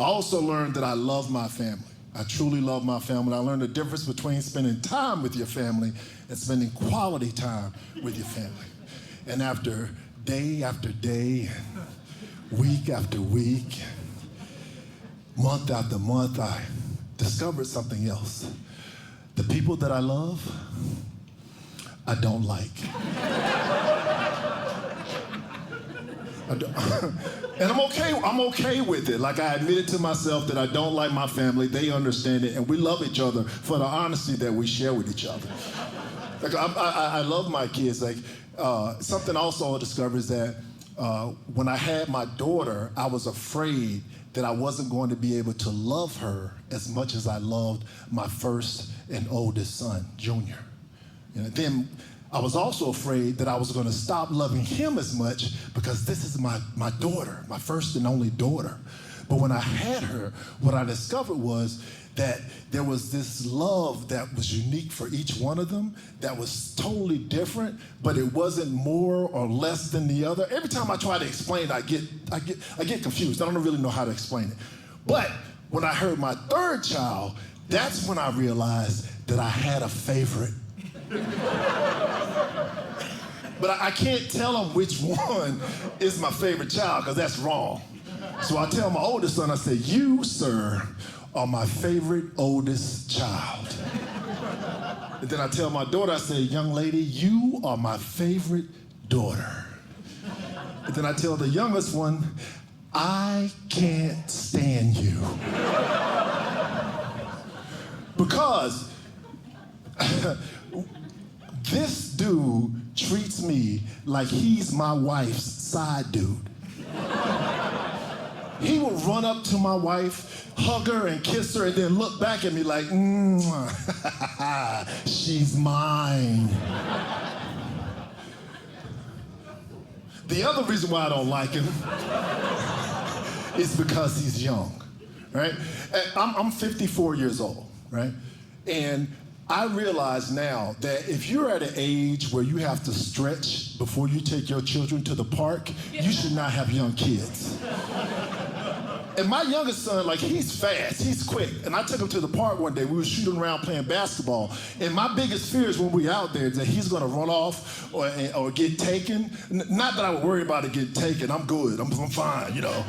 I also learned that I love my family. I truly love my family. I learned the difference between spending time with your family and spending quality time with your family. And after day, week after week, month after month, I discovered something else. The people that I love, I don't like. And I'm okay with it. Like, I admitted to myself that I don't like my family. They understand it, and we love each other for the honesty that we share with each other. Like, I love my kids. Like, something also I discovered is that when I had my daughter, I was afraid that I wasn't going to be able to love her as much as I loved my first and oldest son, Junior. Then I was also afraid that I was going to stop loving him as much because this is my daughter, my first and only daughter. But when I had her, what I discovered was that there was this love that was unique for each one of them, that was totally different, but it wasn't more or less than the other. Every time I try to explain it, I get confused. I don't really know how to explain it. But when I heard my third child, that's when I realized that I had a favorite. But I can't tell them which one is my favorite child, because that's wrong. So I tell my oldest son, I say, you, sir, are my favorite oldest child. And then I tell my daughter, I say, young lady, you are my favorite daughter. And then I tell the youngest one, I can't stand you. Because this dude treats me like he's my wife's side dude. He will run up to my wife, hug her and kiss her, and then look back at me like, she's mine. The other reason why I don't like him is because he's young, right? I'm 54 years old, right? And I realize now that if you're at an age where you have to stretch before you take your children to the park, you should not have young kids. And my youngest son, like, he's fast, he's quick. And I took him to the park one day. We were shooting around playing basketball. And my biggest fear is when we're out there is that he's gonna run off or get taken. Not that I would worry about it getting taken. I'm good, I'm fine, you know.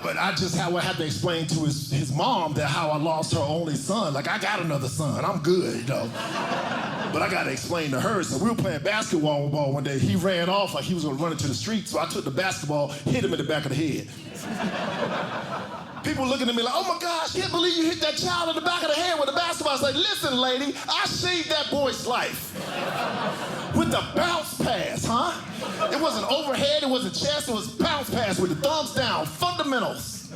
But I had to explain to his mom that how I lost her only son. Like, I got another son, I'm good, you know. But I gotta explain to her. So we were playing basketball one day. He ran off like he was gonna run into the street. So I took the basketball, hit him in the back of the head. People looking at me like, oh my gosh, can't believe you hit that child in the back of the head with a basketball. I was like, listen, lady, I saved that boy's life with the bounce pass, huh? It wasn't overhead, it wasn't chest, it was bounce pass with the thumbs down, fundamentals.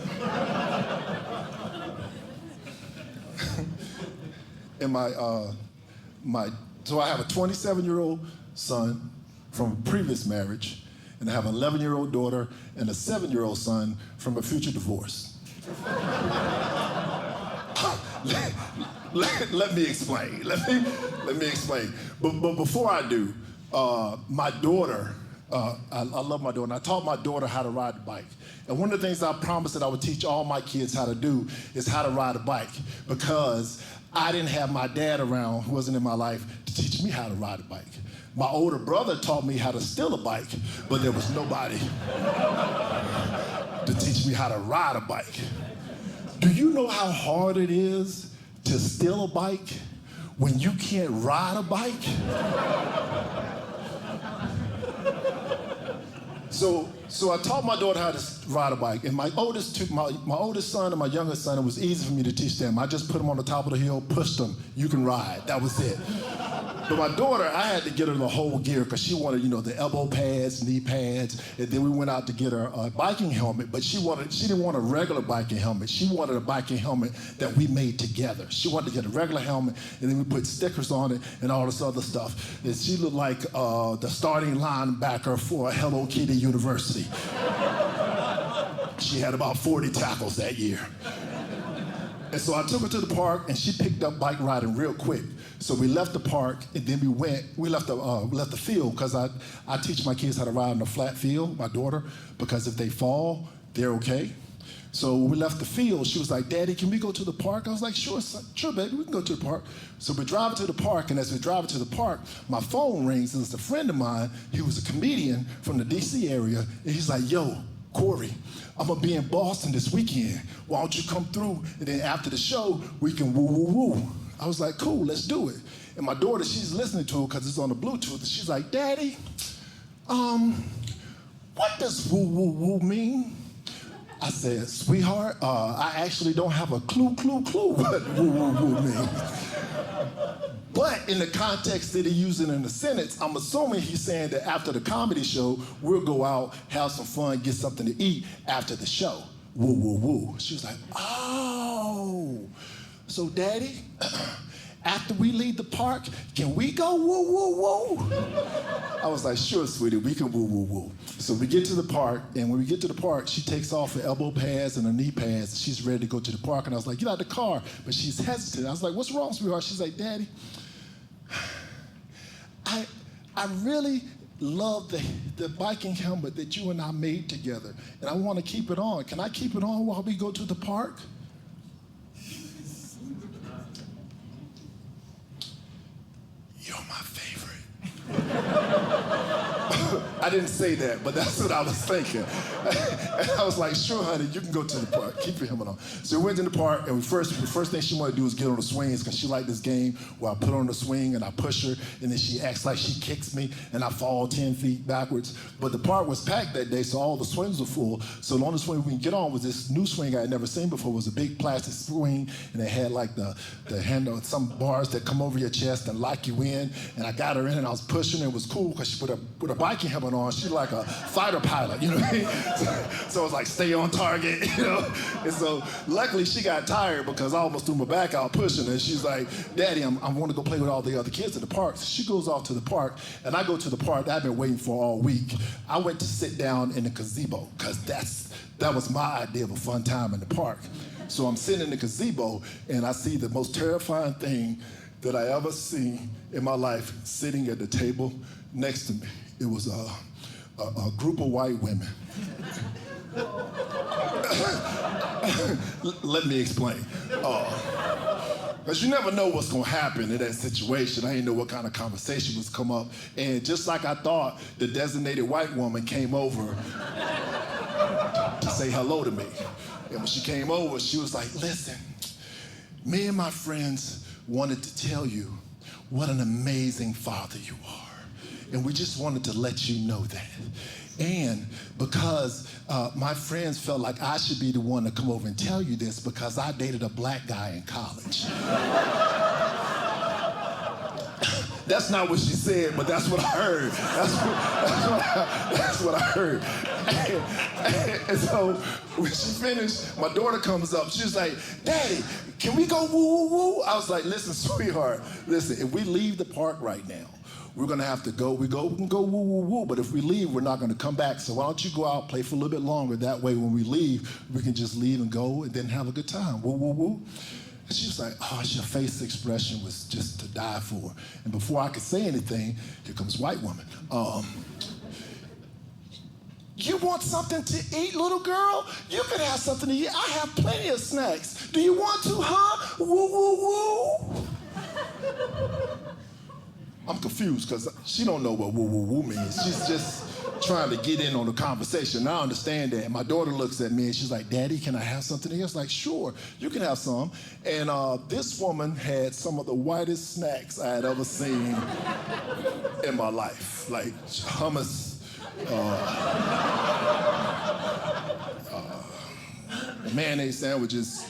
And so I have a 27-year-old son from a previous marriage, and I have an 11-year-old daughter and a 7-year-old son from a future divorce. Let me explain. Let me explain. But before I do, my daughter, I love my daughter, and I taught my daughter how to ride the bike. And one of the things I promised that I would teach all my kids how to do is how to ride a bike, because I didn't have my dad around, who wasn't in my life, to teach me how to ride a bike. My older brother taught me how to steal a bike, but there was nobody to teach me how to ride a bike. Do you know how hard it is to steal a bike when you can't ride a bike? So I taught my daughter how to ride a bike, and my oldest son and my youngest son, it was easy for me to teach them. I just put them on the top of the hill, pushed them, you can ride, that was it. But my daughter, I had to get her the whole gear because she wanted, the elbow pads, knee pads, and then we went out to get her a biking helmet, but she didn't want a regular biking helmet. She wanted a biking helmet that we made together. She wanted to get a regular helmet, and then we put stickers on it and all this other stuff. And she looked like the starting linebacker for Hello Kitty University. She had about 40 tackles that year. And so I took her to the park, and she picked up bike riding real quick. So we left the park, and then we left the field, because I teach my kids how to ride on a flat field, my daughter, because if they fall, they're okay. So when we left the field, she was like, Daddy, can we go to the park? I was like, sure, son. Sure, baby, we can go to the park. So we're driving to the park, and as we're driving to the park, my phone rings, and it's a friend of mine. He was a comedian from the DC area, and he's like, yo, Corey, I'm gonna be in Boston this weekend. Why don't you come through, and then after the show, we can woo, woo, woo. I was like, cool, let's do it. And my daughter, she's listening to it because it's on the Bluetooth, and she's like, Daddy, what does woo, woo, woo mean? I said, sweetheart, I actually don't have a clue what woo, woo, woo means. But in the context that he's using in the sentence, I'm assuming he's saying that after the comedy show, we'll go out, have some fun, get something to eat after the show. Woo, woo, woo. She was like, oh. So, Daddy, after we leave the park, can we go woo, woo, woo? I was like, sure, sweetie, we can woo, woo, woo. So we get to the park, and when we get to the park, she takes off her elbow pads and her knee pads, and she's ready to go to the park. And I was like, get out of the car. But she's hesitant. I was like, what's wrong, sweetheart? She's like, Daddy, I really love the biking helmet that you and I made together, and I want to keep it on. Can I keep it on while we go to the park? You're my favorite. I didn't say that, but that's what I was thinking. And I was like, sure, honey, you can go to the park. Keep your helmet on. So we went in the park, and the first thing she wanted to do was get on the swings, because she liked this game where I put her on the swing and I push her, and then she acts like she kicks me, and I fall 10 feet backwards. But the park was packed that day, so all the swings were full. So the only swing we can get on was this new swing I had never seen before. It was a big plastic swing, and it had like the handle, some bars that come over your chest and lock you in. And I got her in, and I was pushing, and it was cool because she put a biking helmet on. She's like a fighter pilot, you know what I mean? So it was like, stay on target, you know? And so luckily she got tired because I almost threw my back out pushing her. She's like, Daddy, I want to go play with all the other kids at the park. So she goes off to the park, and I go to the park that I've been waiting for all week. I went to sit down in the gazebo because that was my idea of a fun time in the park. So I'm sitting in the gazebo, and I see the most terrifying thing that I ever seen in my life sitting at the table next to me. It was a group of white women. Let me explain. Because you never know what's going to happen in that situation. I didn't know what kind of conversation was come up. And just like I thought, the designated white woman came over to say hello to me. And when she came over, she was like, listen, me and my friends wanted to tell you what an amazing father you are. And we just wanted to let you know that. And because my friends felt like I should be the one to come over and tell you this because I dated a black guy in college. That's not what she said, but that's what I heard. That's what I heard. And so when she finished, my daughter comes up. She's like, Daddy, can we go woo, woo, woo? I was like, listen, sweetheart, listen, if we leave the park right now, we're gonna have to go. We can go woo, woo, woo, but if we leave, we're not gonna come back. So why don't you go out, play for a little bit longer? That way, when we leave, we can just leave and go and then have a good time. Woo, woo, woo. And she was like, oh, your face expression was just to die for. And before I could say anything, here comes white woman. You want something to eat, little girl? You can have something to eat. I have plenty of snacks. Do you want to, huh? Woo, woo, woo. I'm confused because she don't know what woo, woo, woo means. She's just trying to get in on the conversation. And I understand that. And my daughter looks at me and she's like, Daddy, can I have something to eat? I was like, sure, you can have some. And this woman had some of the whitest snacks I had ever seen in my life. Like hummus, mayonnaise sandwiches.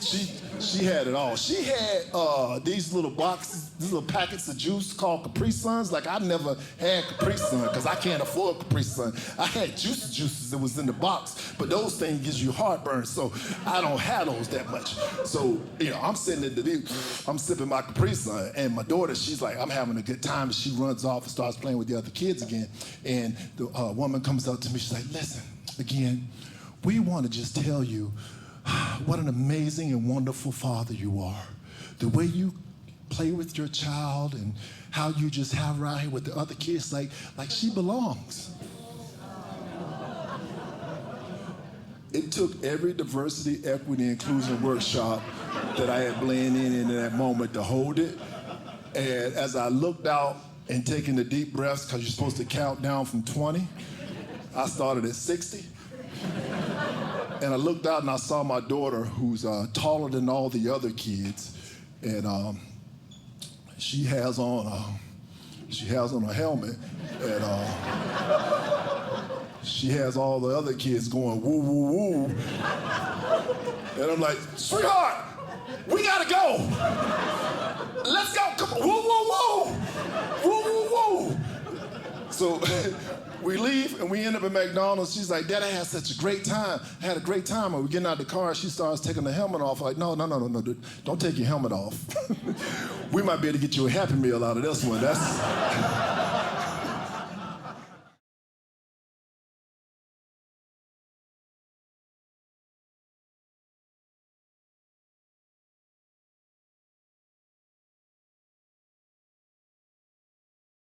She had it all. She had these little boxes, these little packets of juice called Capri Suns. Like I never had Capri Sun because I can't afford Capri Sun. I had juices that was in the box, but those things gives you heartburn, so I don't have those that much. So I'm sitting at I'm sipping my Capri Sun, and my daughter, she's like, I'm having a good time, and she runs off and starts playing with the other kids again. And the woman comes up to me, she's like, listen, again, we want to just tell you what an amazing and wonderful father you are. The way you play with your child and how you just have her out here with the other kids, like she belongs. It took every diversity, equity, inclusion workshop that I had blended in that moment to hold it. And as I looked out and taking the deep breaths, because you're supposed to count down from 20, I started at 60. And I looked out and I saw my daughter, who's taller than all the other kids, and she has on a helmet, and she has all the other kids going woo woo woo, and I'm like, sweetheart, we gotta go. Let's go. Come on, woo woo woo, woo woo woo. So we leave and we end up at McDonald's. She's like, Dad, I had such a great time. I had a great time. And we're getting out of the car. She starts taking the helmet off. I'm like, no, don't take your helmet off. We might be able to get you a Happy Meal out of this one.